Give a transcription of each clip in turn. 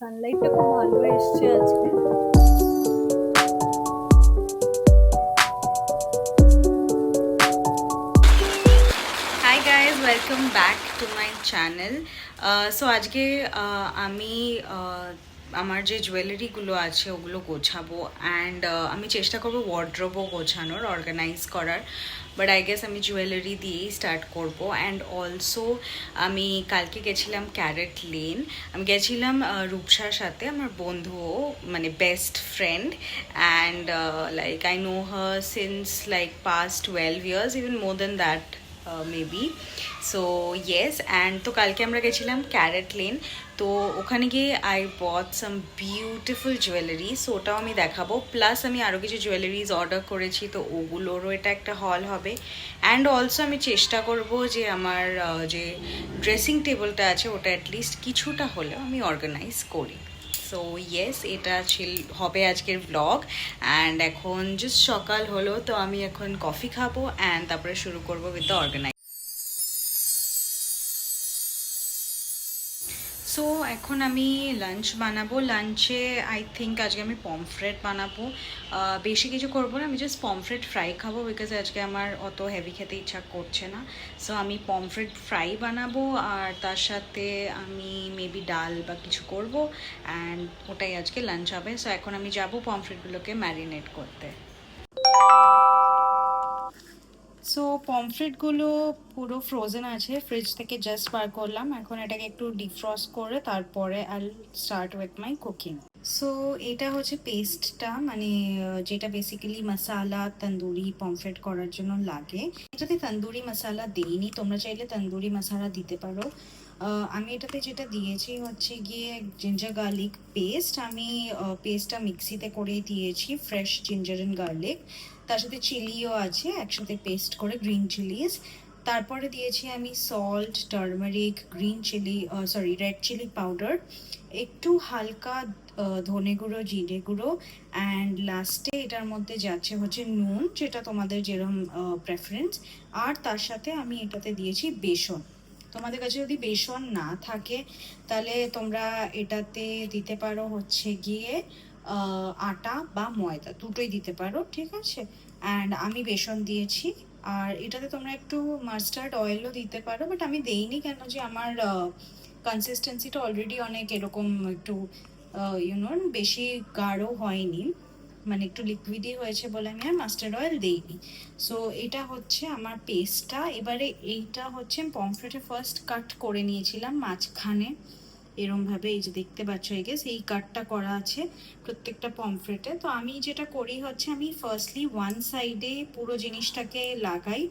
সানলাইটটা খুব ভালো এসছে আজকে। Hi guys, welcome back to my channel. So আজকে আমি আমার যে জুয়েলারিগুলো আছে ওগুলো গোছাবো অ্যান্ড আমি চেষ্টা করবো ওয়ার্ড্রোবও গোছানোর, অর্গানাইজ করার। বাট আই গেস আমি জুয়েলারি দিয়েই স্টার্ট করব। অ্যান্ড অলসো আমি কালকে গেছিলাম ক্যারেট লেন। আমি গেছিলাম রূপসার সাথে, আমার বন্ধুও, মানে best friend. And like I know her since like past 12 years, even more than that maybe. So yes, and তো কালকে আমরা গেছিলাম ক্যারেট লেন। তো ওখানে গিয়ে I bought some beautiful jewellery, so ওটাও আমি দেখাবো। প্লাস আমি আরও কিছু জুয়েলারিজ অর্ডার করেছি, তো ওগুলোরও এটা একটা হল হবে। অ্যান্ড অলসো আমি চেষ্টা করব যে আমার যে ড্রেসিং টেবিলটা আছে ওটা অ্যাটলিস্ট কিছুটা হলেও আমি অর্গানাইজ করি। সো ইয়েস, এটা হবে আজকের ব্লগ। অ্যান্ড এখন জাস্ট সকাল হলো, তো আমি এখন কফি খাবো অ্যান্ড তারপরে শুরু করবো উইথ দ্য অর্গানাইজ। সো এখন আমি লাঞ্চ বানাবো। লাঞ্চে আই থিঙ্ক আজকে আমি পমফ্রেট বানাবো। বেশি কিছু করবো না, আমি জাস্ট পমফ্রেট ফ্রাই খাবো, বিকজ আজকে আমার অত হেভি খেতে ইচ্ছা করছে না। সো আমি পমফ্রেট ফ্রাই বানাবো আর তার সাথে আমি মেবি ডাল বা কিছু করবো। অ্যান্ড ওটাই আজকে লাঞ্চ হবে। সো এখন আমি যাবো পমফ্রেটগুলোকে ম্যারিনেট করতে। সো পমফ্রেটগুলো পুরো ফ্রোজেন আছে, ফ্রিজ থেকে জাস্ট বার করলাম। এখন এটাকে একটু ডিফ্রস্ট করে তারপরে I start with my cooking. So এটা হচ্ছে পেস্টটা, মানে যেটা বেসিক্যালি মশালা তন্দুরি পমফ্রেট করার জন্য লাগে। এটাতে তন্দুরি মশালা দেইনি, তোমরা চাইলে তন্দুরি মশালা দিতে পারো। আমি এটাতে যেটা দিয়েছি হচ্ছে গিয়ে জিঞ্জার গার্লিক পেস্ট। আমি পেস্টটা মিক্সিতে করে দিয়েছি, ফ্রেশ জিঞ্জার অ্যান্ড গার্লিক। তার সাথে চিলিও আছে একসাথে পেস্ট করে, গ্রিন চিলিজ। তারপরে দিয়েছি আমি salt, turmeric, green chilli, sorry red chilli powder, একটু হালকা ধনে গুঁড়ো, জিরে গুঁড়ো, অ্যান্ড লাস্টে এটার মধ্যে যাচ্ছে হচ্ছে নুন, যেটা তোমাদের যেরকম প্রেফারেন্স। আর তার সাথে আমি এটাতে দিয়েছি বেসন। তোমাদের কাছে যদি বেসন না থাকে তাহলে তোমরা এটাতে দিতে পারো হচ্ছে গিয়ে আটা বা ময়দা, দুটোই দিতে পারো, ঠিক আছে। অ্যান্ড আমি বেসন দিয়েছি। আর এটাতে তোমরা একটু মাস্টার্ড অয়েলও দিতে পারো, বাট আমি দেইনি কেন যে আমার কনসিস্টেন্সিটা অলরেডি অনেক এরকম একটু ইউনো বেশি গাঢ় হয়নি, মানে একটু লিকুইডই হয়েছে বলে আমি আর মাস্টার্ড অয়েল দিইনি। সো এটা হচ্ছে আমার পেস্টটা। এবারে এইটা হচ্ছে আমি পমফ্রেটে ফার্স্ট কাট করে নিয়েছিলাম মাঝখানে এরমভাবে, এই যে দেখতে পাচ্ছ, এই গেস এই কাটটা করা আছে প্রত্যেকটা পমফ্রেটে। তো আমি যেটা করি হচ্ছে আমি ফার্স্টলি ওয়ান সাইডে পুরো জিনিসটাকে লাগাই,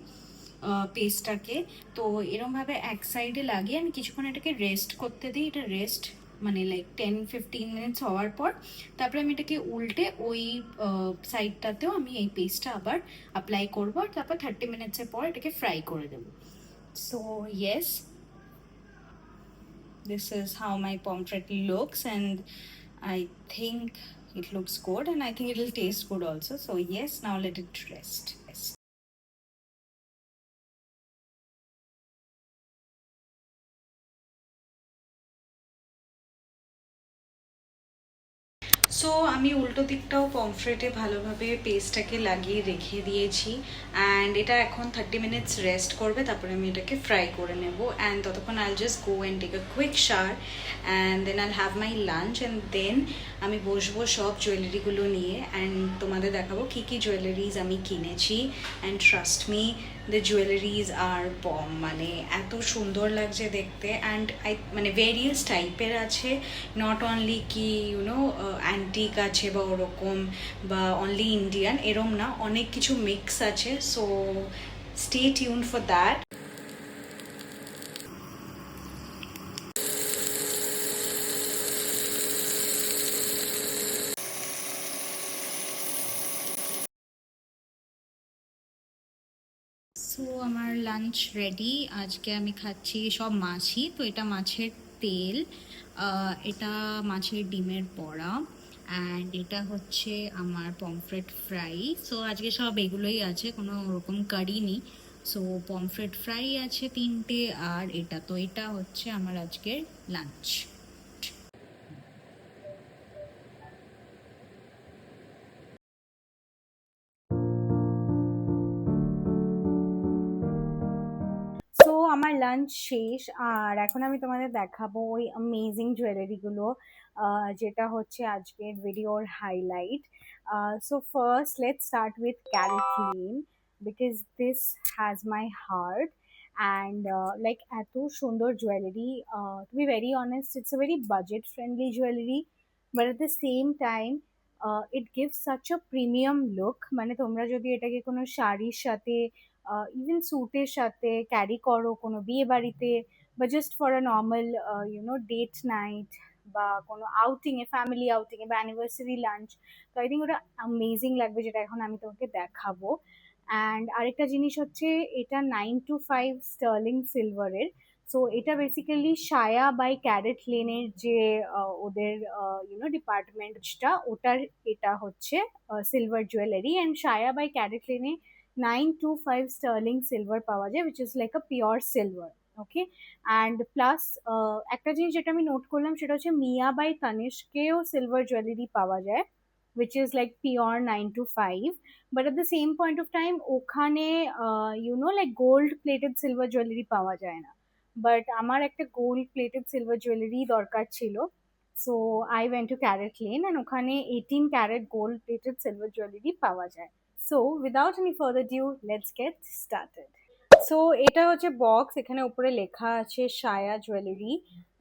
পেস্টটাকে। তো এরমভাবে এক সাইডে লাগিয়ে আমি কিছুক্ষণ এটাকে রেস্ট করতে দিই। এটা রেস্ট মানে লাইক 10-15 মিনিটস হওয়ার পর তারপরে আমি এটাকে উল্টে ওই সাইডটাতেও আমি এই পেস্টটা আবার অ্যাপ্লাই করবো, আর তারপর 30 মিনিটসের পর এটাকে ফ্রাই করে দেবো। So yes, this is how my pomfret looks, and I think it looks good, and I think it will taste good also. So yes, now let it rest. Yes. So আমি উল্টো দিকটাও পমফ্রেটে ভালোভাবে পেস্টটাকে লাগিয়ে রেখে দিয়েছি। And এটা এখন 30 minutes rest করবে, তারপরে আমি এটাকে ফ্রাই করে নেব। অ্যান্ড ততক্ষণ I'll just go and take a quick shower, and then I'll have my lunch, and then আমি বসবো সব জুয়েলারিগুলো নিয়ে অ্যান্ড তোমাদের দেখাবো কী কী জুয়েলারিজ আমি কিনেছি। And trust me, the jewelleries are bomb, মানে এত সুন্দর লাগছে দেখতে। অ্যান্ড মানে ভেরিয়াস টাইপের আছে, নট অনলি কি ইউনো অ্যান্টিক আছে বা ওরকম, বা অনলি ইন্ডিয়ান এরম না, অনেক কিছু মিক্স আছে। So stay tune for that. So আমার লাঞ্চ রেডি। আজকে আমি খাচ্ছি সব মাছই, তো এটা মাছের তেল, এটা মাছের ডিমের বড়া, অ্যান্ড এটা হচ্ছে আমার পমফ্রেট ফ্রাই। সো আজকে সব এগুলোই আছে, কোনো ওরকম কারি নেই। সো পমফ্রেট ফ্রাই আছে 3টে, আর এটা, তো এটা হচ্ছে আমার আজকের লাঞ্চ। লাঞ্চ শেষ, আর এখন আমি তোমাদের দেখাবো ওই অ্যামেজিং জুয়েলারিগুলো, যেটা হচ্ছে আজকের ভিডিওর highlight. So first let's start with CaratLane, because this has my heart. And like এত সুন্দর jewellery, to be very honest it's a very budget friendly jewellery, but at the same time it gives such a premium look. মানে তোমরা যদি এটাকে কোনো শাড়ির সাথে, even স্যুটের সাথে ক্যারি করো কোনো বিয়ে বাড়িতে, বা just for a normal date night, বা কোনো আউটিংয়ে, ফ্যামিলি আউটিংয়ে, বা অ্যানিভার্সারি লাঞ্চ, তো আই থিঙ্ক ওটা অ্যামেজিং লাগবে, যেটা এখন আমি তোমাকে দেখাবো। অ্যান্ড আরেকটা জিনিস হচ্ছে, এটা 925 স্টার্লিং সিলভারের। সো এটা বেসিক্যালি সায়া বাই ক্যারেট লেনের যে ওদের ডিপার্টমেন্টটা, ওটার এটা হচ্ছে সিলভার জুয়েলারি। অ্যান্ড সায়া বাই ক্যারেট লেনে 925 স্টার্লিং সিলভার পাওয়া যায়, which is like a pure silver. Okay, and plus একটা জিনিস যেটা আমি নোট করলাম, সেটা হচ্ছে মিয়া বাই তানিষ্কেও সিলভার জুয়েলারি পাওয়া যায়, which is like pure 925, but at the same point of time ওখানে like gold plated silver jewelry পাওয়া যায় না, বাট আমার একটা গোল্ড প্লেটেড সিলভার জুয়েলারি দরকার ছিল। So I went to CaratLane, and ওখানে 18 carat gold plated silver jewellery পাওয়া যায়। So without any further due, let's get started. So এটা হচ্ছে বক্স, এখানে উপরে লেখা আছে সায়া জুয়েলারি।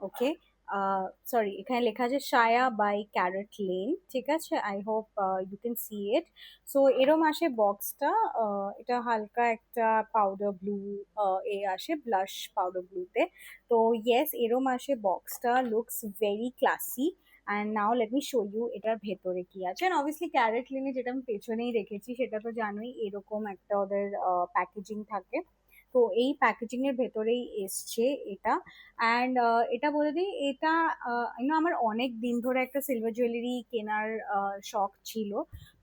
ওকে, সরি, এখানে লেখা আছে সায়া বাই ক্যারেট লেন, ঠিক আছে? I hope you can see it. So এরম আসে বক্সটা, এটা হালকা একটা পাউডার ব্লু এ আসে, ব্লাশ পাউডার ব্লুতে। তো ইয়েস, এরম আসে বক্সটা, looks very classy. And now let me show you এটার ভেতরে কি আছে। অ্যান্ড অবভিয়াসলি ক্যারেট লেনে যেটা আমি পেছনেই রেখেছি, সেটা তো জানোই, এরকম একটা ওদের প্যাকেজিং থাকে। তো এই প্যাকেজিং এর ভেতরেই এসছে এটা। অ্যান্ড এটা বলে দিই, এটা আমার অনেক দিন ধরে একটা সিলভার জুয়েলারি কেনার শখ ছিল।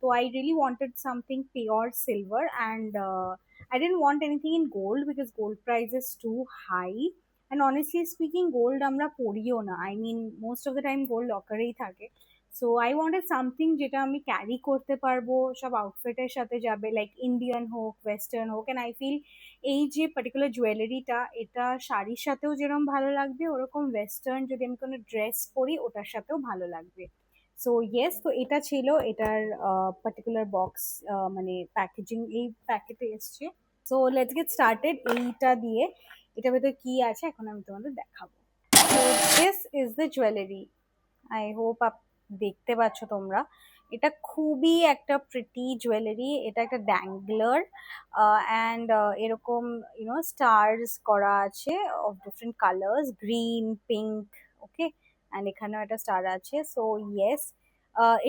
তো I really wanted something pure silver, and I didn't want anything in gold because gold price is too high. And honestly speaking, gold আমরা পরিও না, I mean most of the time gold লকারেই থাকে। So I wanted something যেটা আমি carry করতে পারবো, সব আউটফিটের সাথে যাবে, লাইক ইন্ডিয়ান হোক, ওয়েস্টার্ন হোক। অ্যান্ড আই ফিল এই যে পার্টিকুলার জুয়েলারিটা, এটা শাড়ির সাথেও যেরকম ভালো লাগবে, ওরকম ওয়েস্টার্ন যদি আমি কোনো ড্রেস পরি, ওটার সাথেও ভালো লাগবে। সো ইয়েস, তো এটা ছিল এটার পার্টিকুলার বক্স, মানে প্যাকেজিং এই প্যাকেটে এসছে। সো লেটস গেট স্টার্টেড এইটা দিয়ে। এটার ভেতরে কি আছে এখন আমি তোমাদের দেখাবো। তো this is the jewellery, I hope দেখতে পাচ্ছ তোমরা। এটা খুবই একটা প্রিটি জুয়েলারি, এটা একটা ড্যাংলার, অ্যান্ড এরকম স্টার্স করা আছে of different colours, green, pink. Okay, and এখানেও একটা স্টার আছে। সো ইয়েস,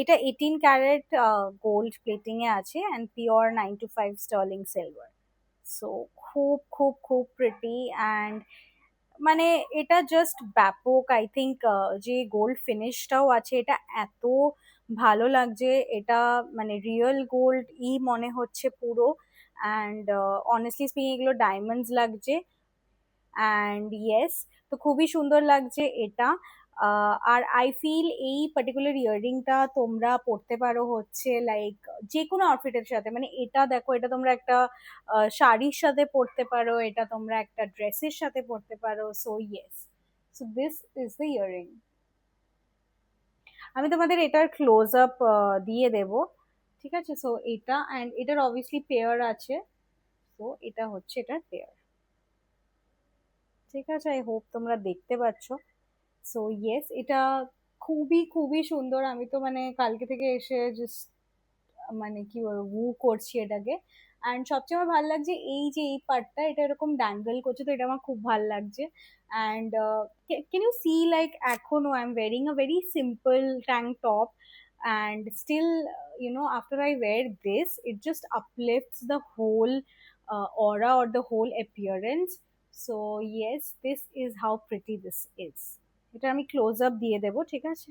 এটা 18 ক্যারেট গোল্ড প্লেটিং এ আছে, and pure 925 sterling silver. So খুব খুব খুব প্রিটি। অ্যান্ড মানে এটা জাস্ট ব্যাপক, আই থিঙ্ক যে গোল্ড ফিনিশটাও আছে, এটা এত ভালো লাগছে, এটা মানে রিয়েল গোল্ড ই মনে হচ্ছে পুরো। অ্যান্ড অনেস্টলি স্পিকিং, এগুলো ডায়মন্ডস লাগছে। অ্যান্ড ইয়েস, তো খুবই সুন্দর লাগছে এটা। আর আই ফিল এই পার্টিকুলার ইয়াররিংটা তোমরা পরতে পারো হচ্ছে লাইক যে কোনো আউটফিটের সাথে। মানে এটা দেখো, এটা তোমরা একটা শাড়ির সাথে পরতে পারো, এটা তোমরা একটা ড্রেসের সাথে পরতে পারো। So yes, so this is the earring. আমি তোমাদের এটার ক্লোজ আপ দিয়ে দেব, ঠিক আছে? সো এটা, অ্যান্ড এটার অবভিয়াসলি পেয়ার আছে। তো এটা হচ্ছে এটার পেয়ার, ঠিক আছে? আই হোপ তোমরা দেখতে পাচ্ছ। সো ইয়েস, এটা খুবই খুবই সুন্দর। আমি তো মানে কালকে থেকে এসে জাস্ট মানে কি বলবো, ভু করছি এটাকে। অ্যান্ড সবচেয়ে আমার ভালো লাগছে এই যে এই পার্টটা, এটা এরকম ড্যাঙ্গেল করছে, তো এটা আমার খুব ভালো লাগছে। And can you see like এখনো I am wearing a very simple tank top, and still after I wear this, it just uplifts the whole aura or the whole appearance. So yes, this is how pretty this is. এটা আমি close up দিয়ে দেবো, ঠিক আছে?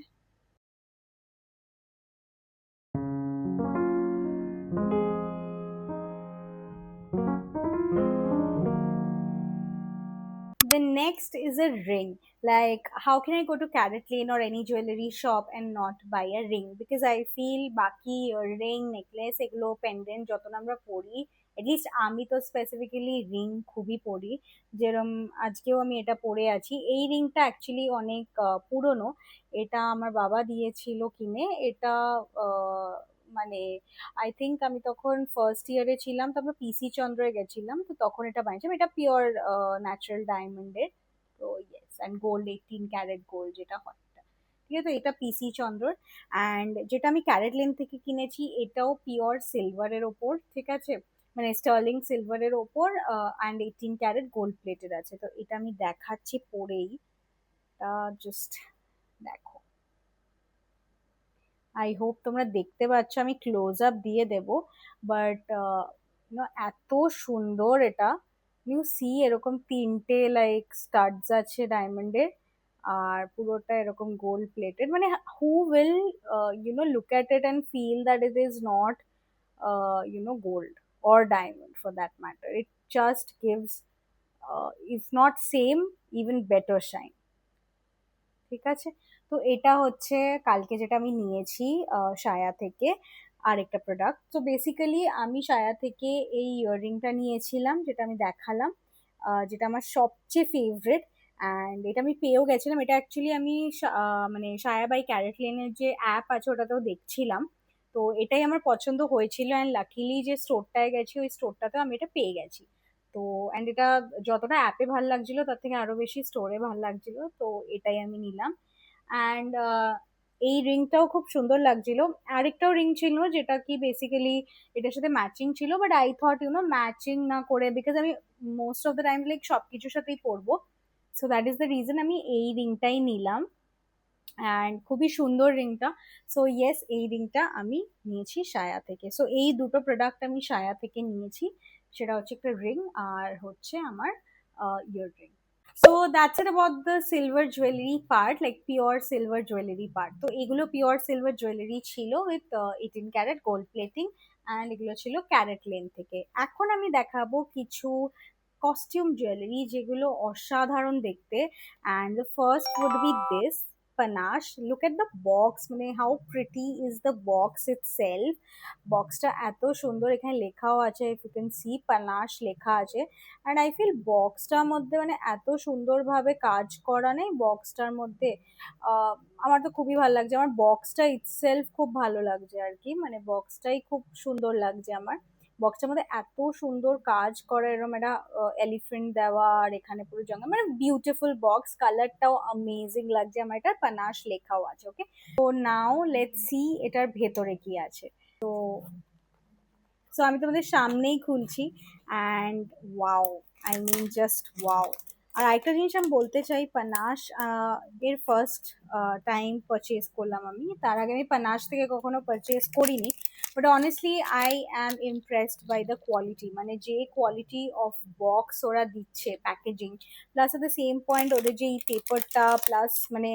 The next is a ring. Like, how can I go to Carrot Lane or any jewelry shop and not buy a ring? Because I feel বাকি ring, necklace, এগুলো pendant যত আমরা পরি, লিস্ট আমি তো স্পেসিফিক্যালি রিং খুবই পরি, যেরম আজকেও আমি এটা পরে আছি। এই রিংটা অ্যাকচুয়ালি অনেক পুরনো, এটা আমার বাবা দিয়েছিল কিনে। এটা আহ, মানে আই থিঙ্ক আমি তখন ফার্স্ট ইয়ারে ছিলাম, তারপর পিসি চন্দ্রে গেছিলাম, তো তখন এটা বানিয়েছিলাম। এটা পিওর ন্যাচারাল ডায়মন্ডের। তো yes, and gold, 18 carat gold যেটা হয় এটা। ঠিক আছে, তো এটা পিসি চন্দ্রর। অ্যান্ড যেটা আমি ক্যারেট লেন থেকে কিনেছি এটাও পিওর সিলভারের ওপর, ঠিক আছে, মানে স্টার্লিং সিলভারের ওপর, অ্যান্ড 18 ক্যারেট গোল্ড প্লেটেড আছে। তো এটা আমি দেখাচ্ছি পরেই, জাস্ট দেখো। আই হোপ তোমরা দেখতে পাচ্ছ, আমি ক্লোজ আপ দিয়ে দেব, বাট এত সুন্দর এটা। ইউ সি এরকম তিনটে লাইক স্টাডস আছে ডায়মন্ডের, আর পুরোটা এরকম গোল্ড প্লেটেড। মানে who will look at it and feel that it is not gold or diamond for that matter. It just gives, if not same, even better shine. ঠিক আছে, তো এটা হচ্ছে কালকে যেটা আমি নিয়েছি সায়া থেকে আরেকটা প্রোডাক্ট। তো বেসিক্যালি আমি সায়া থেকে এই ইয়াররিংটা নিয়েছিলাম, যেটা আমি দেখালাম, যেটা আমার সবচেয়ে ফেভারিট। অ্যান্ড এটা আমি পেয়েও গেছিলাম। এটা অ্যাকচুয়ালি আমি মানে সায়া বাই ক্যারেট লেনের যে অ্যাপ আছে ওটাতেও দেখছিলাম। তো এটাই আমার পছন্দ হয়েছিল, অ্যান্ড লাকিলি যে স্টোরটায় গেছি ওই স্টোরটাতেও আমি এটা পেয়ে গেছি। তো অ্যান্ড এটা যতটা অ্যাপে ভাল লাগছিল তার থেকে আরো বেশি স্টোরে ভাল লাগছিল, তো এটাই আমি নিলাম। অ্যান্ড এই রিংটাও খুব সুন্দর লাগছিল। আরেকটাও রিং ছিল যেটা কি বেসিক্যালি এটার সাথে ম্যাচিং ছিল, বাট আই থট ম্যাচিং না করে, বিকজ আমি most of the time like সবকিছুর সাথেই পরবো, so that is the reason আমি এই রিংটাই নিলাম। অ্যান্ড খুবই সুন্দর রিংটা। সো ইয়েস, এই রিংটা আমি নিয়েছি সায়া থেকে। সো এই দুটো প্রোডাক্ট আমি সায়া থেকে নিয়েছি, সেটা হচ্ছে একটা রিং আর হচ্ছে আমার earring. So that's it about the silver jewellery part, like pure silver jewellery part. তো এগুলো পিওর সিলভার জুয়েলারি ছিল with 18 carat gold plating, and এগুলো ছিল ক্যারেট লেন থেকে। এখন আমি দেখাবো কিছু কস্টিউম জুয়েলারি যেগুলো অসাধারণ দেখতে। And the first would be this panache. Look at the box, মানে how pretty is the box itself. বক্সটা এত সুন্দর, এখানে লেখাও আছে, if you can see panache লেখা আছে। অ্যান্ড আই ফিল বক্সটার মধ্যে মানে এত সুন্দরভাবে কাজ করা নেই বক্সটার মধ্যে। আমার তো খুবই ভালো লাগছে, আমার বক্সটা ইটসেলফ খুব ভালো লাগছে আর কি, মানে বক্সটাই খুব সুন্দর লাগছে আমার। বক্সটার মধ্যে এত সুন্দর কাজ করা, এরকম একটা এলিফেন্ট দেওয়া, আর এখানে পুরো জঙ্গল, মানে বিউটিফুল বক্স। কালারটাও অ্যামেজিং লাগছে আমার, এটা পানাশ লেখাও আছে। ওকে, তো নাও লেটস সি এটার ভেতরে কি আছে। তো সো আমি তোমাদের সামনেই খুলছি, and wow, I mean just wow. আর আরেকটা জিনিস আমি বলতে চাই, পানাশ এর ফার্স্ট টাইম পারচেস করলাম আমি, তার আগে আমি পানাশ থেকে কখনো পারচেস করিনি। But honestly I am impressed by the quality, মানে যে কোয়ালিটি অফ বক্স ওরা দিচ্ছে, packaging plus at the same point ওদের যে এই পেপারটা, প্লাস মানে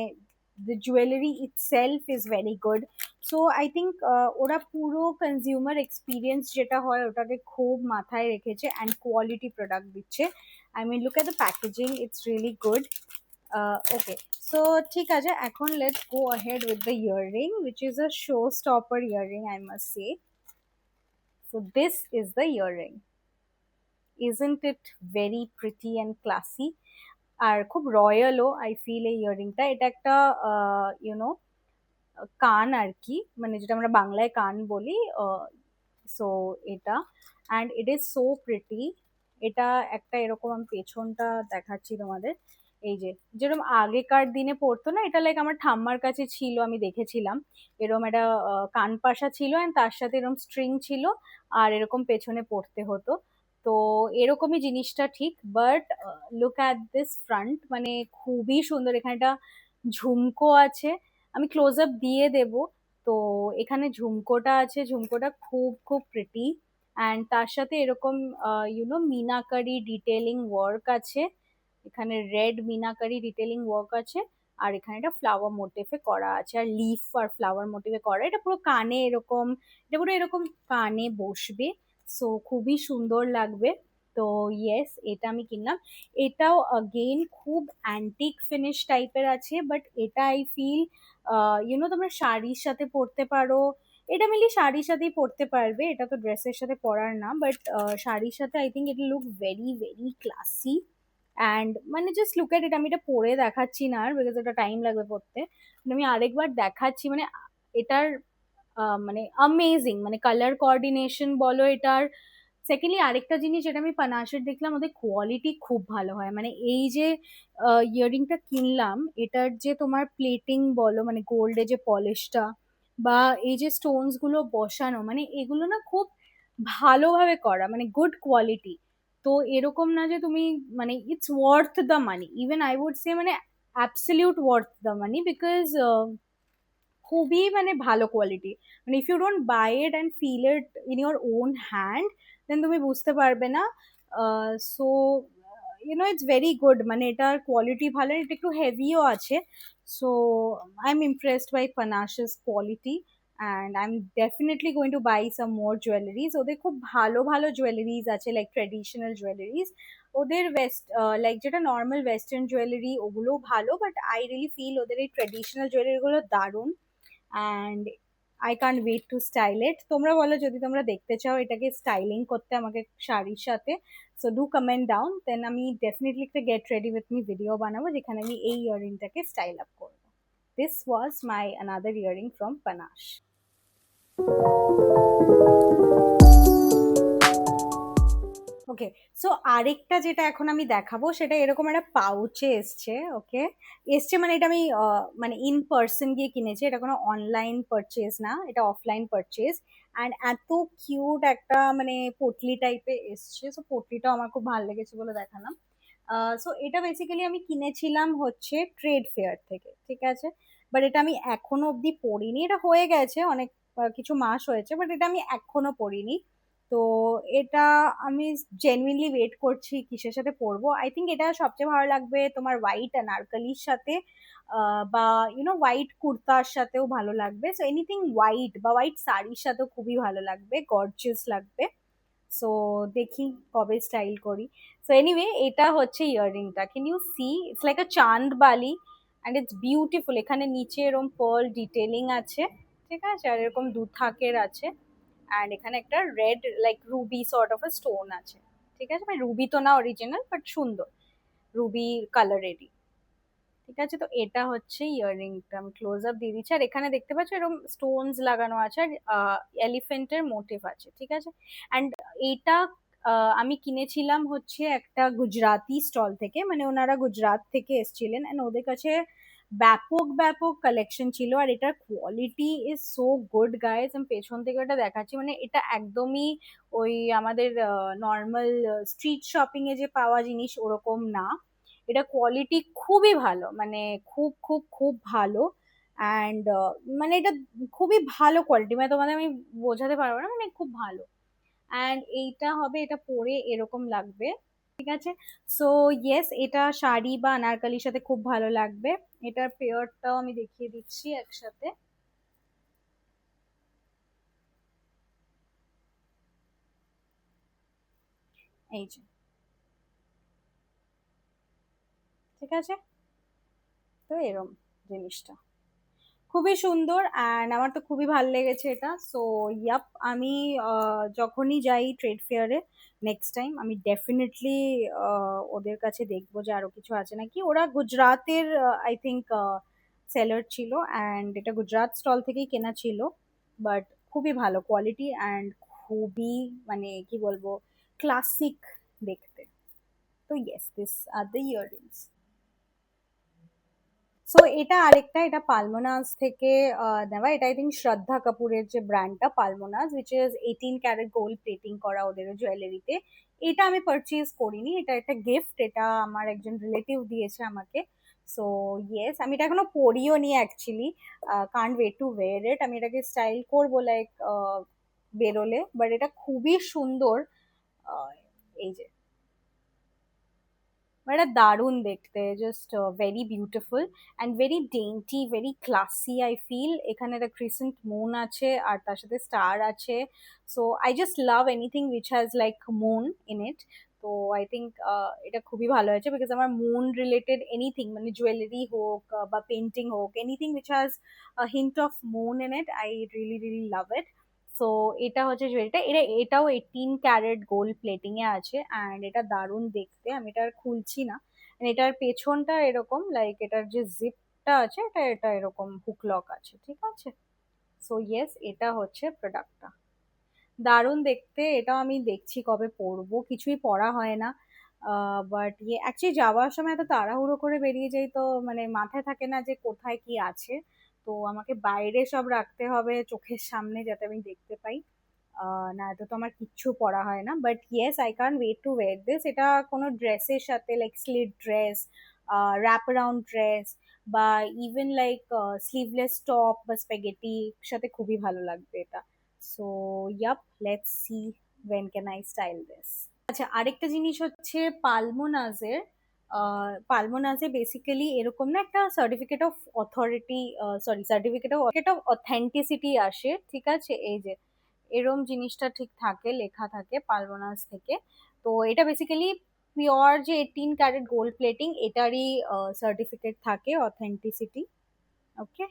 the jewelry itself is very good. So I think ওরা পুরো কনজিউমার এক্সপিরিয়েন্স যেটা হয় ওটাকে খুব মাথায় রেখেছে, অ্যান্ড কোয়ালিটি প্রোডাক্ট দিচ্ছে। I mean look at the packaging, it's really good. Okay, so ঠিক আছে, এখন let's go ahead with the earring, which is a showstopper earring, I must say. So this is the earring. Isn't it very pretty and classy? আর খুব রয়্যালও I feel এই ইয়াররিংটা। এটা একটা YONO কান আর কি, মানে যেটা আমরা বাংলায় কান বলি। সো এটা, and it is so pretty. এটা একটা এরকম, আমি পেছনটা দেখাচ্ছি তোমাদের, এই যে যেরকম আগেকার দিনে পড়তো না, এটা লাইক আমার ঠাম্মার কাছে ছিল, আমি দেখেছিলাম এরকম একটা কান পাশা ছিল, অ্যান্ড তার সাথে এরকম স্ট্রিং ছিল, আর এরকম পেছনে পড়তে হতো। তো এরকমই জিনিসটা ঠিক, but look at this front, মানে খুবই সুন্দর। এখানে একটা ঝুমকো আছে, আমি ক্লোজ আপ দিয়ে দেব। তো এখানে ঝুমকোটা আছে, ঝুমকোটা খুব খুব প্রিটি, অ্যান্ড তার সাথে এরকম মিনাকারি ডিটেলিং ওয়ার্ক আছে। এখানে রেড মিনাকারি ডিটেলিং ওয়ার্ক আছে, আর এখানে একটা ফ্লাওয়ার মোটিভে করা আছে, আর লিফ আর ফ্লাওয়ার মোটিভে করা। এটা পুরো কানে এরকম, এটা পুরো এরকম কানে বসবে, সো খুবই সুন্দর লাগবে। তো ইয়েস, এটা আমি কিনলাম। এটাও অগেইন খুব অ্যান্টিক ফিনিশ টাইপের আছে, বাট এটা আই ফিল তোমরা শাড়ির সাথে পরতে পারো, এটা মেনলি শাড়ির সাথেই পরতে পারবে, এটা তো ড্রেসের সাথে পরার না, বাট শাড়ির সাথে I think it look very very classy. And মানে জাস্ট লুক এট ইট, আমি এটা পরে দেখাচ্ছি না আর, বিকজ এটা টাইম লাগবে পরতে, আমি আরেকবার দেখাচ্ছি। মানে এটার মানে অ্যামেজিং, মানে কালার কোঅর্ডিনেশন বলো এটার। সেকেন্ডলি আরেকটা জিনিস যেটা আমি পানাশের দেখলাম, ওদের কোয়ালিটি খুব ভালো হয়। মানে এই যে ইয়াররিংটা কিনলাম, এটার যে তোমার প্লেটিং বলো, মানে গোল্ডে যে পলিশটা বা এই যে স্টোনস গুলো বসানো, মানে এগুলো না খুব ভালোভাবে করা, মানে গুড কোয়ালিটি। তো এরকম না যে তুমি, মানে it's worth the money, even I would say মানে absolute worth the money, because খুবই মানে ভালো কোয়ালিটি। মানে if you don't buy it and feel it in your own hand, then তুমি বুঝতে পারবে না। সো ইটস ভেরি গুড, মানে এটার কোয়ালিটি ভালো, এটা একটু হেভিও আছে। So I am impressed by Panash's quality, and I am definitely going to buy some more jewelleries. ওদের খুব ভালো ভালো জুয়েলারিজ আছে, লাইক ট্রেডিশনাল জুয়েলারিজ। ওদের ওয়েস্ট, লাইক যেটা নর্মাল ওয়েস্টার্ন জুয়েলারি ওগুলোও ভালো, বাট আই রিয়েলি ফিল ওদের এই ট্রেডিশনাল জুয়েলারিগুলো দারুণ। And I can't wait to style it. তোমরা বলো যদি তোমরা দেখতে চাও এটাকে স্টাইলিং করতে আমাকে শাড়ির সাথে, so do comment down, then আমি ডেফিনেটলি একটা get ready with me video বানাবো যেখানে আমি এই ইয়াররিংটাকে স্টাইল আপ করবো। This was my another earring from Panash. Okay, so আরেকটা যেটা এখন আমি দেখাবো সেটা এরকম একটা পাউচে এসছে। ওকে, এসছে মানে এটা আমি মানে ইন পার্সন গিয়ে কিনেছি, এটা কোনো অনলাইন পারচেজ না, এটা অফলাইন পারচেজ। অ্যান্ড এত কিউট একটা মানে পটলি টাইপের এসছে, সো পটলিটাও আমার খুব ভালো লেগেছে বলে দেখালাম। সো এটা বেসিক্যালি আমি কিনেছিলাম হচ্ছে ট্রেড ফেয়ার থেকে, ঠিক আছে। বাট এটা আমি এখনো অব্দি পরিনি, এটা হয়ে গেছে অনেক কিছু মাস হয়েছে, বাট এটা আমি এখনো পরিনি। তো এটা আমি জেনুইনলি ওয়েট করছি কিসের সাথে পরবো। আই থিঙ্ক এটা সবচেয়ে ভালো লাগবে তোমার হোয়াইট অ্যানারকলির সাথে, বা হোয়াইট কুর্তার সাথেও ভালো লাগবে। সো এনিথিং হোয়াইট বা হোয়াইট শাড়ির সাথেও খুবই ভালো লাগবে, গর্জিয়াস লাগবে। সো দেখি কবে স্টাইল করি। সো এনিওয়ে, এটা হচ্ছে ইয়াররিংটা, can you see, it's like a chand bali and it's beautiful. এখানে নিচে এরকম পার্ল ডিটেলিং আছে, ঠিক আছে, আর এরকম দু থাকের আছে। অ্যান্ড এখানে একটা red like Ruby sort of a stone আছে, ঠিক আছে, মানে রুবি তো না অরিজিনাল, বাট সুন্দর রুবি কালারেরই, ঠিক আছে। তো এটা হচ্ছে ইয়াররিংটা, আমি ক্লোজ আপ দিয়ে দিচ্ছি। আর এখানে দেখতে পাচ্ছ এরকম স্টোনস লাগানো আছে, আর এলিফেন্টের মোটিভ আছে, ঠিক আছে। অ্যান্ড এইটা আমি কিনেছিলাম হচ্ছে একটা গুজরাতি স্টল থেকে, মানে ওনারা গুজরাট থেকে এসেছিলেন, অ্যান্ড ওদের কাছে ব্যাপক ব্যাপক কালেকশন ছিল। আর এটার quality is so good guys, আমি পেছন থেকে ওটা দেখাচ্ছি, মানে এটা একদমই ওই আমাদের নর্মাল স্ট্রিট শপিং এ যে পাওয়া জিনিস ওরকম না। এটা কোয়ালিটি খুবই ভালো, মানে খুব খুব খুব ভালো। অ্যান্ড মানে এটা খুবই ভালো কোয়ালিটি, মানে তোমাদের আমি বোঝাতে পারবো না, মানে খুব ভালো। অ্যান্ড এইটা হবে, এটা পরে এরকম লাগবে, ঠিক আছে। সো ইয়েস, এটা শাড়ি বা আনারকালির সাথে খুব ভালো লাগবে। এটার পেয়ারটাও আমি দেখিয়ে দিচ্ছি একসাথে, এই যে, ঠিক আছে। তো এরম জিনিসটা খুবই সুন্দর, অ্যান্ড আমার তো খুবই ভালো লেগেছে এটা। সো ইয়াপ, আমি যখনই যাই ট্রেড ফেয়ারে নেক্সট টাইম, আমি ডেফিনেটলি ওদের কাছে দেখবো যে আরো কিছু আছে নাকি। ওরা গুজরাতের আই থিঙ্ক সেলার ছিল, অ্যান্ড এটা গুজরাট স্টল থেকেই কেনা ছিল। বাট খুবই ভালো কোয়ালিটি, অ্যান্ড খুবই মানে কি বলবো, ক্লাসিক দেখতে। তো yes, this are the earrings. So এটা আরেকটা, এটা পালমোনাজ থেকে নেওয়া। এটা আই থিঙ্ক শ্রদ্ধা কাপুরের যে ব্র্যান্ডটা Palmonas, which is 18 carat gold plating করা ওদের জুয়েলারিতে। এটা আমি পারচেজ করিনি, এটা একটা গিফট, এটা আমার একজন রিলেটিভ দিয়েছে আমাকে। সো ইয়েস, আমি এটা এখনো পরিও নি অ্যাকচুয়ালি, কান্ট ওয়েট টু ওয়ের ইট। আমি এটাকে স্টাইল করবো লাইক বেরোলে, বাট এটা খুবই সুন্দর। আহ, এই যে, মানে এটা দারুণ দেখতে, just very beautiful and very dainty, very classy I feel. এখানে একটা ক্রিসেন্ট মুন আছে আর তার সাথে স্টার আছে। So I just love anything which has like moon in it. তো তো আই থিঙ্ক এটা খুবই ভালো হয়েছে, বিকজ আমার মুন রিলেটেড এনিথিং, মানে জুয়েলারি হোক বা পেন্টিং হোক, anything which has hint of moon in it, I really really love it. So এটা হচ্ছে জুয়েলারিটা, এটাও 18 ক্যারেট গোল্ড প্লেটিং এ আছে, অ্যান্ড এটা দারুণ দেখতে। আমি এটা আর খুলছি না, and এটার পেছনটা এরকম, লাইক এটার যে জিপটা আছে এটা এটা এরকম হুক লক আছে, ঠিক আছে। সো ইয়েস, এটা হচ্ছে প্রোডাক্টটা, দারুণ দেখতে। এটাও আমি দেখছি কবে পরবো, কিছুই পরা হয় না। বাট ইয়ে অ্যাকচুয়ালি যাওয়ার সময় এত তাড়াহুড়ো করে বেরিয়ে যাই, তো মানে মাথায় থাকে না যে কোথায় কি আছে। তো আমাকে বাইরে সব রাখতে হবে চোখের সামনে, যাতে আমি দেখতে পাই। না তো আমার কিচ্ছু পরা হয় না। But yes, I can't wait to wear this. এটা কোনো ড্রেসের সাথে, like slit dress, wrap around dress, বা ইভেন লাইক স্লিভলেস টপ বা স্প্যাগেটি সাথে খুবই ভালো লাগবে এটা। So yup, let's see when can I style this. আচ্ছা, আরেকটা জিনিস হচ্ছে পালমোনাজের। পালমোনাজে বেসিক্যালি এরকম না একটা certificate of authority, sorry certificate of authenticity আসে, ঠিক আছে। এই যে এরম জিনিসটা ঠিক থাকে, লেখা থাকে পালমোনাজ থেকে। তো এটা বেসিক্যালি পিওর যে 18 ক্যারেট গোল্ড প্লেটিং, এটারই সার্টিফিকেট থাকে, অথেন্টিসিটি। ওকে,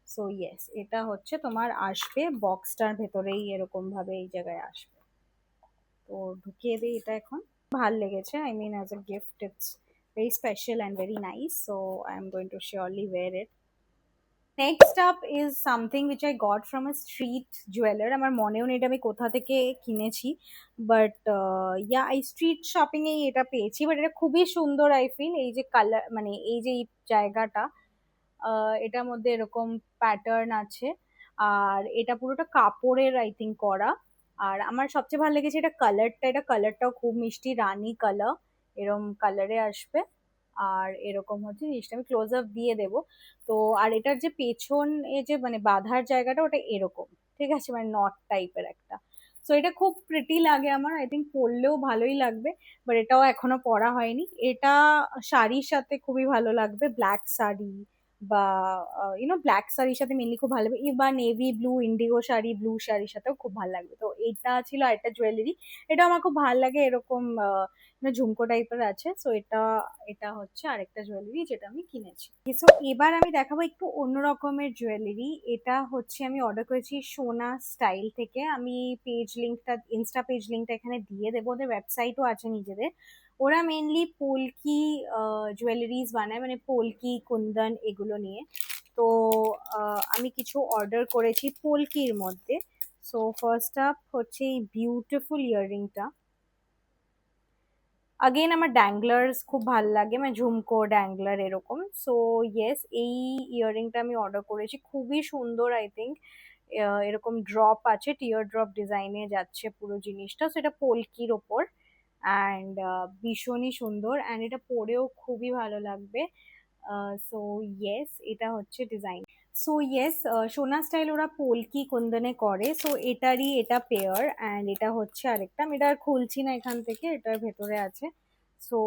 সো ইয়েস, এটা হচ্ছে তোমার আসবে বক্সটার ভেতরেই, এরকম ভাবে এই জায়গায় আসবে। তো ঢুকিয়ে দিই এটা এখন। ভাল লেগেছে, I mean as a gift it's very special and very nice, so I am going to surely wear it. Next up is something which I got from a street jeweller. আমার মনেও নেই এটা আমি কোথা থেকে কিনেছি, বাট ইয়া, এই street shopping এই এটা পেয়েছি। বাট এটা খুবই সুন্দর, আই ফিল। এই যে কালার, মানে এই যে এই জায়গাটা, এটার মধ্যে এরকম প্যাটার্ন আছে, আর এটা পুরোটা কাপড়ের আই থিঙ্ক করা। আর আমার সবচেয়ে ভালো লেগেছে এটা কালারটা, এটা কালারটাও খুব মিষ্টি, রানী কালার, এরকম কালারে আসবে। আর এরকম হচ্ছে জিনিসটা, আমি ক্লোজ আপ দিয়ে দেবো। তো আর এটার যে পেছন এ যে মানে বাঁধার জায়গাটা, ওটা এরকম, ঠিক আছে, মানে নট টাইপের একটা। সো এটা খুব প্রিটি লাগে আমার, আই থিঙ্ক পরলেও ভালোই লাগবে। বাট এটাও এখনো পরা হয়নি। এটা শাড়ির সাথে খুবই ভালো লাগবে, ব্ল্যাক শাড়ি বা ব্ল্যাক শাড়ির সাথে মেনলি খুব ভালো লাগবে, বা navy blue, Indigo sari, blue শাড়ির সাথেও খুব ভালো লাগবে। তো এটা ছিল আরেকটা জুয়েলারি, এটা আমার খুব ভালো লাগে, এরকম ঝুমকো টাইপের আছে। সো এটা এটা হচ্ছে আরেকটা জুয়েলারি যেটা আমি কিনেছি। সো এবার আমি দেখাবো একটু অন্য রকমের জুয়েলারি। এটা হচ্ছে আমি অর্ডার করেছি সোনা স্টাইল থেকে। আমি পেজ লিঙ্কটা, ইনস্টা পেজ লিঙ্কটা এখানে দিয়ে দেবো, ওদের ওয়েবসাইটও আছে নিজেদের। ওরা মেনলি পোলকি জুয়েলারিজ বানায়, মানে পোলকি, কুন্দন, এগুলো নিয়ে। তো আমি কিছু অর্ডার করেছি পোলকির মধ্যে। সো ফার্স্ট আপ হচ্ছে এই বিউটিফুল ইয়াররিংটা। আগেন আমার ড্যাংলার্স খুব ভাল লাগে, মানে ঝুমকো ড্যাংলার এরকম। সো ইয়েস, এই ইয়াররিংটা আমি অর্ডার করেছি, খুবই সুন্দর। আই থিঙ্ক এরকম ড্রপ আছে, টিয়ার ড্রপ ডিজাইনে যাচ্ছে পুরো জিনিসটা। সো এটা পোলকির ওপর, অ্যান্ড ভীষণই সুন্দর, অ্যান্ড এটা পরেও খুবই ভালো লাগবে। সো ইয়েস, এটা হচ্ছে ডিজাইন। সো ইয়েস, সোনা স্টাইল ওরা পোলকি কুন্দনে করে। সো এটারই এটা পেয়ার, অ্যান্ড এটা হচ্ছে আরেকটা, আমি এটা আর খুলছি না এখান থেকে, এটার ভেতরে আছে। সো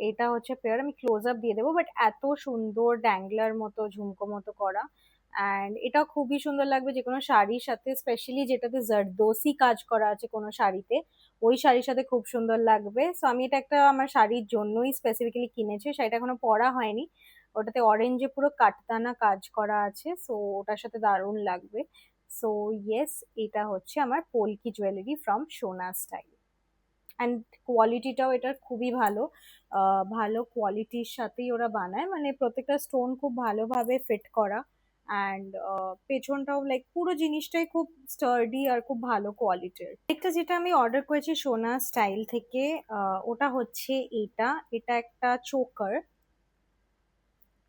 এটা হচ্ছে পেয়ার, আমি ক্লোজ আপ দিয়ে দেবো। বাট এত সুন্দর ড্যাংলার মতো, ঝুমকো মতো করা, অ্যান্ড এটা খুবই সুন্দর লাগবে যে কোনো শাড়ির সাথে, স্পেশালি যেটাতে জারদোসি কাজ করা আছে কোনো শাড়িতে, ওই শাড়ির সাথে খুব সুন্দর লাগবে। সো আমি এটা একটা আমার শাড়ির জন্যই স্পেসিফিক্যালি কিনেছি, শাড়িটা এখনো পরা হয়নি। ওটাতে অরেঞ্জে পুরো কাটদানা কাজ করা আছে, সো ওটার সাথে দারুণ লাগবে। সো ইয়েস, এটা হচ্ছে আমার পোলকি জুয়েলারি ফ্রম সোনা স্টাইল, অ্যান্ড কোয়ালিটিটাও এটার খুবই ভালো। ভালো কোয়ালিটির সাথেই ওরা বানায়, মানে প্রত্যেকটা স্টোন খুব ভালোভাবে ফিট করা, অ্যান্ড পেছনটাও লাইক পুরো জিনিসটাই খুব স্টার্ডি আর খুব ভালো কোয়ালিটির। একটা যেটা আমি অর্ডার করেছি সোনা স্টাইল থেকে, ওটা হচ্ছে এটা। এটা একটা চোকার,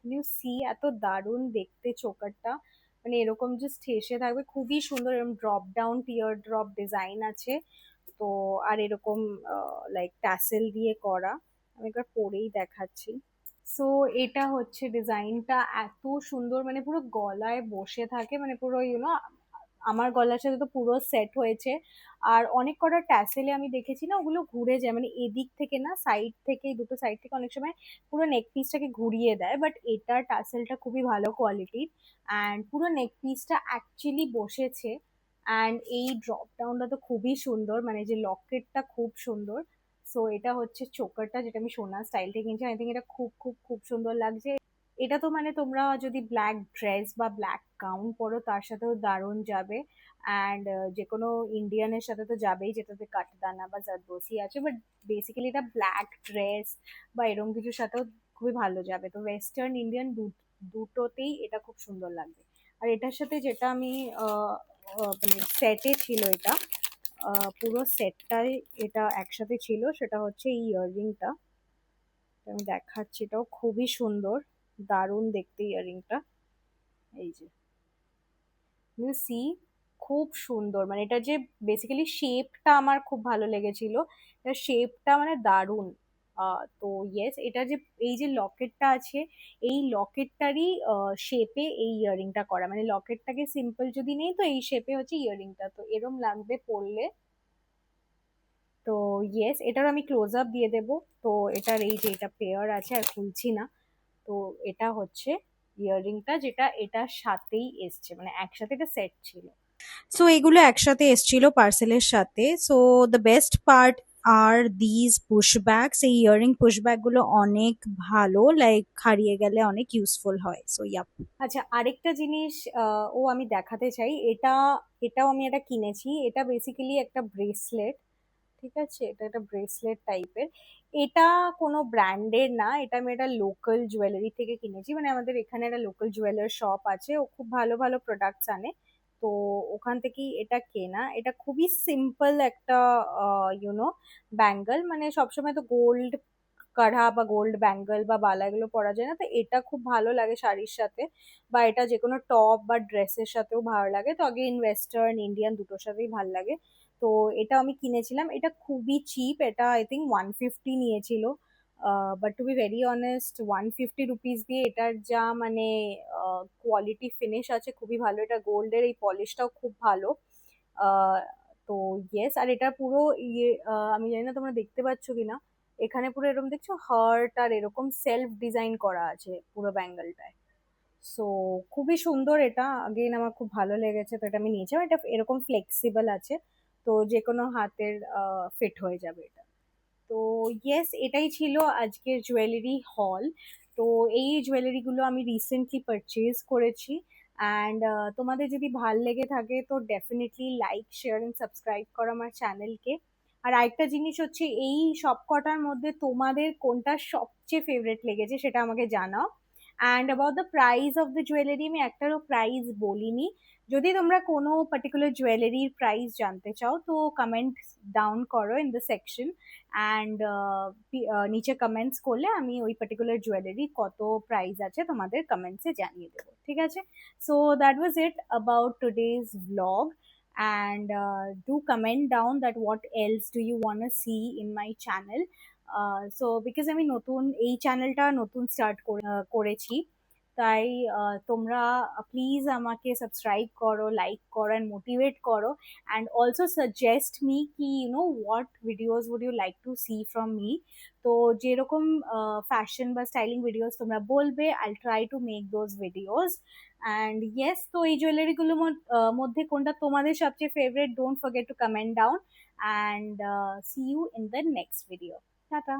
ইউ সি, এত দারুণ দেখতে চোকারটা, মানে এরকম জাস্ট হেসে থাকবে, খুবই সুন্দর। এরকম drop down teardrop design আছে। তো আর এরকম লাইক ট্যাসেল দিয়ে করা, আমি একবার পরেই দেখাচ্ছি। সো এটা হচ্ছে ডিজাইনটা, এত সুন্দর, মানে পুরো গলায় বসে থাকে, মানে পুরো আমার গলার সাথে তো পুরো সেট হয়েছে। আর অনেক কটা ট্যাসেলে আমি দেখেছি না, ওগুলো ঘুরে যায়, মানে এদিক থেকে না, সাইড থেকে, এই দুটো সাইড থেকে অনেক সময় পুরো নেক পিসটাকে ঘুরিয়ে দেয়। বাট এটার টাসেলটা খুবই ভালো কোয়ালিটির, অ্যান্ড পুরো নেক পিসটা অ্যাকচুয়ালি বসেছে। অ্যান্ড এই ড্রপ ডাউনটা তো খুবই সুন্দর, মানে যে লকেটটা খুব সুন্দর। সো এটা হচ্ছে চোকারটা, যেটা আমি সোনার স্টাইল থেকে কিনছি। আই থিঙ্ক এটা খুব খুব খুব সুন্দর লাগছে। এটা তো মানে তোমরা যদি ব্ল্যাক ড্রেস বা ব্ল্যাক গাউন পরো তার সাথেও দারুণ যাবে। অ্যান্ড যে কোনো ইন্ডিয়ানের সাথে তো যাবেই, যেটাতে কাঠদানা বা জারদোসি আছে, বাট বেসিক্যালি এটা ব্ল্যাক ড্রেস বা এরকম কিছুর সাথেও খুবই ভালো যাবে। তো ওয়েস্টার্ন ইন্ডিয়ান দুটোতেই এটা খুব সুন্দর লাগবে। আর এটার সাথে যেটা আমি মানে সেটে ছিল এটা, পুরো সেটটাই এটা একসাথে ছিল, সেটা হচ্ছে এই ইয়াররিংটা। আমি দেখাচ্ছি, এটাও খুবই সুন্দর, দারুণ দেখতে ইয়াররিংটা। এই যে সি, খুব সুন্দর, মানে এটা যে বেসিক্যালি শেপটা আমার খুব ভালো লেগেছিল। এটা শেপটা মানে দারুণ। তো ইয়েস, এটা যে এই যে লকেটটা আছে, এই লকেটটারই শেপে এই ইয়াররিংটা করা, মানে লকেটটাকে সিম্পল যদি নেই তো এই শেপে হচ্ছে ইয়াররিংটা, তো এরম লাগবে পরলে। তো ইয়েস, এটার আমি ক্লোজ আপ দিয়ে দেবো। তো এটার এই যে এটা পেয়ার আছে, আর খুলছি না। তো এটা হচ্ছে ইয়াররিংটা, যেটা এটার সাথেই এসছে, মানে একসাথে এটা সেট ছিল। সো এগুলো একসাথে এসছিল পার্সেলের সাথে। So the best part are these push backs, এই ইয়াররিং পুশ ব্যাগ গুলো অনেক ভালো, লাইক হারিয়ে গেলে অনেক ইউজফুল হয়। So yep. আচ্ছা, আরেকটা জিনিস আমি দেখাতে চাই, এটাও আমি এটা কিনেছি। এটা বেসিক্যালি একটা ব্রেসলেট, ঠিক আছে? এটা একটা ব্রেসলেট টাইপের। এটা কোনো ব্র্যান্ডের না, এটা আমি একটা লোকাল জুয়েলারি থেকে কিনেছি। মানে আমাদের এখানে একটা লোকাল জুয়েলার শপ আছে, ও খুব ভালো ভালো প্রোডাক্টস আনে। তো ওখান থেকেই এটা কেনা। এটা খুবই সিম্পল একটা ব্যাঙ্গল, মানে সবসময় তো গোল্ড কাঢ়া বা গোল্ড ব্যাঙ্গল বা বালা এগুলো পরা যায় না, তো এটা খুব ভালো লাগে শাড়ির সাথে, বা এটা যে কোনো টপ বা ড্রেসের সাথেও ভালো লাগে। তো আগে ওয়েস্টার্ন ইন্ডিয়ান দুটোর সাথেই ভালো লাগে। তো এটা আমি কিনেছিলাম, এটা খুবই চিপ, এটা আই থিঙ্ক 150 নিয়েছিল। But to be very honest, 150 rupees দিয়ে এটার যা মানে কোয়ালিটি ফিনিশ আছে খুবই ভালো। এটা গোল্ডের এই পলিশটাও খুব ভালো। আহ, তো ইয়েস, আর এটা পুরো ইয়ে আমি জানি না তোমরা দেখতে পাচ্ছ কিনা, এখানে পুরো এরকম দেখছো হার্ট আর এরকম সেলফ ডিজাইন করা আছে পুরো ব্যাঙ্গলটায়। সো খুবই সুন্দর এটা, আগেন আমার খুব ভালো লেগেছে, তো এটা আমি নিয়েছিলাম। এটা এরকম ফ্লেক্সিবল আছে, তো যে কোনো হাতের ফিট হয়ে যাবে এটা। তো ইয়েস, এটাই ছিল আজকের জুয়েলারি হল। তো এই জুয়েলারিগুলো আমি রিসেন্টলি পারচেজ করেছি। অ্যান্ড তোমাদের যদি ভাল লেগে থাকে তো definitely like, share and subscribe করো আমার চ্যানেলকে। আর আরেকটা জিনিস হচ্ছে, এই সব কটার মধ্যে তোমাদের কোনটা সবচেয়ে ফেভারিট লেগেছে সেটা আমাকে জানাও। And about the price of the jewellery, আমি একটারও প্রাইস বলিনি। যদি তোমরা কোনো পার্টিকুলার জুয়েলারির প্রাইস জানতে চাও তো কমেন্ট ডাউন করো ইন দ্য সেকশন। অ্যান্ড নিচে কমেন্টস করলে আমি ওই পার্টিকুলার জুয়েলারি কত প্রাইস আছে তোমাদের কমেন্টসে জানিয়ে দেবো, ঠিক আছে? So that was it about today's blog. And do comment down that what else do you want to see in my channel. So because আমি নতুন এই চ্যানেলটা নতুন স্টার্ট করেছি, তাই তোমরা প্লিজ আমাকে সাবস্ক্রাইব করো, লাইক করো অ্যান্ড মোটিভেট করো। অ্যান্ড অলসো সাজেস্ট মি কি what videos would you like to see from me. তো যেরকম ফ্যাশন বা স্টাইলিং ভিডিওস তোমরা বলবে, I try to make those videos. And yes, তো এই জুয়েলারিগুলোর মধ্যে কোনটা তোমাদের সবচেয়ে favourite, don't forget to comment down. And see you in the next video. Tata.